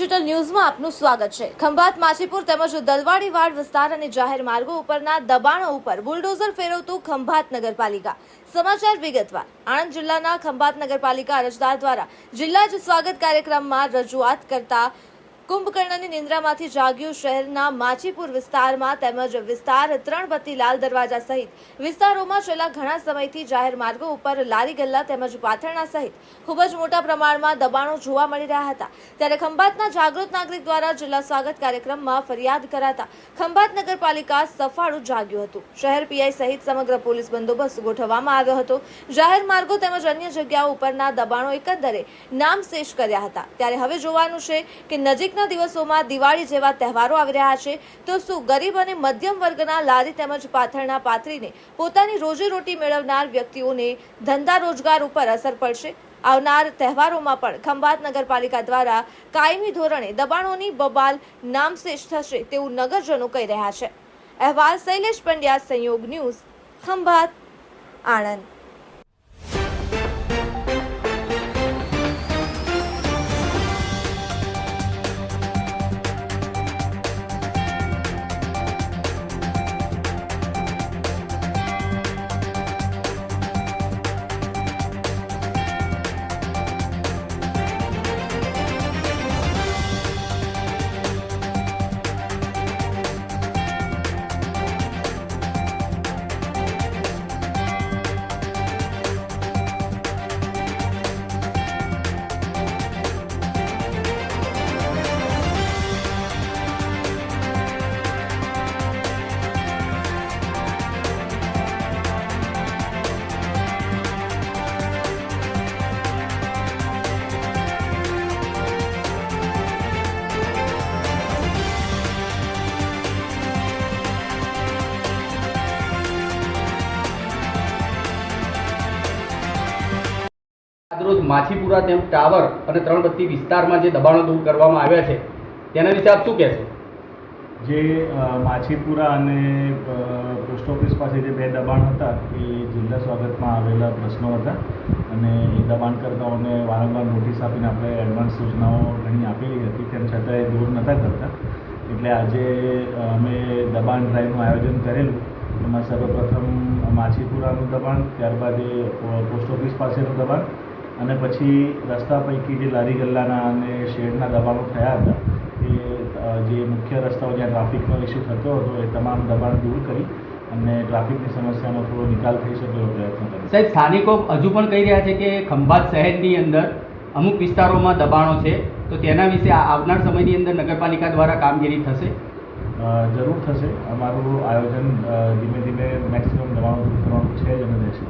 Digital ન્યૂઝમાં આપનું સ્વાગત છે। ખંભાત માછીપુર તેમજ દલવાડીવાડ વિસ્તાર અને જાહેર માર્ગો ઉપરના દબાણો ઉપર બુલડોઝર ફેરવતું ખંભાત નગરપાલિકા। સમાચાર વિગતવાર। આણંદ જિલ્લાના ખંભાત નગરપાલિકા અરજદાર દ્વારા જિલ્લા જ સ્વાગત કાર્યક્રમમાં રજૂઆત કરતા કુંભકર્ણની નિંદ્રામાંથી જાગ્યું। શહેરના માછીપુર વિસ્તારમાં તેમજ વિસ્તાર 3 બત્તી લાલ દરવાજા સહિત વિસ્તારોમાં છેલ્લા ઘણા સમયથી જાહેર માર્ગો ઉપર લારી ગલ્લા તેમજ પાથરણા સહિત ખૂબ જ મોટા પ્રમાણમાં દબાણો જોવા મળી રહ્યા હતા। ત્યારે ખંભાતના જાગૃત નાગરિક દ્વારા જિલ્લા સ્વાગત કાર્યક્રમમાં ફરિયાદ કરાતા ખંભાત નગરપાલિકા સફાળું જાગ્યું હતું। શહેર પીઆઈ સહિત સમગ્ર પોલીસ બંદોબસ્ત ગોઠવવામાં આવ્યો હતો। જાહેર માર્ગો તેમજ અન્ય જગ્યાઓ ઉપરના દબાણો એકંદરે નામશેષ કર્યા હતા। ત્યારે હવે જોવાનું છે કે નજીક દિવસોમાં દિવાળી જેવા તહેવારો આવી રહ્યા છે તો શું ગરીબ અને મધ્યમ વર્ગના લારી તેમજ પાથરણા પાથરીને પોતાની રોજીરોટી મેળવનાર વ્યક્તિઓને ધંધા રોજગાર ઉપર અસર પડશે? આવનાર તહેવારોમાં પણ ખંભાત નગરપાલિકા દ્વારા કાયમી ધોરણે દબાણોની બબાલ નામશેષ થશે તેવું નગરજનો કહી રહ્યા છે। અહેવાલ શૈલેષ પંડ્યા, સંયોગ ન્યૂઝ, ખંભાત, આણંદ। રોજ માછીપુરા તેમ ટાવર અને 3 બત્તી વિસ્તારમાં જે દબાણો દૂર કરવામાં આવ્યા છે તેના વિશે આપ શું કહેશો? જે માછીપુરા અને પોસ્ટ ઓફિસ પાસે જે 2 દબાણ હતા એ જિલ્લા સ્વાગતમાં આવેલા પ્રશ્નો હતા અને એ દબાણકર્તાઓને વારંવાર નોટિસ આપીને આપણે એડવાન્સ સૂચનાઓ ઘણી આપેલી હતી, તેમ છતાં એ દૂર નહોતા કરતા। એટલે આજે અમે દબાણ ડ્રાઈવનું આયોજન કરેલું। એમાં સર્વપ્રથમ માછીપુરાનું દબાણ, ત્યારબાદ એ પોસ્ટ ઓફિસ પાસેનું દબાણ અને પછી રસ્તા પૈકી જે લારી ગલ્લાના અને શેડના દબાણો થયા હતા એ જે મુખ્ય રસ્તાઓ જ્યાં ટ્રાફિકનો ઇસ્યુ થતો હતો એ તમામ દબાણ દૂર કરી અને ટ્રાફિકની સમસ્યાનો થોડો નિકાલ થઈ શકે એવો પ્રયત્ન કર્યો। સાહેબ, સ્થાનિકો હજુ પણ કહી રહ્યા છે કે ખંભાત શહેરની અંદર અમુક વિસ્તારોમાં દબાણો છે, તો તેના વિશે આવનાર સમયની અંદર નગરપાલિકા દ્વારા કામગીરી થશે? જરૂર થશે। અમારું આયોજન ધીમે ધીમે મેક્સિમમ દબાણો દૂર કરવાનું છે જ અને રહેશે।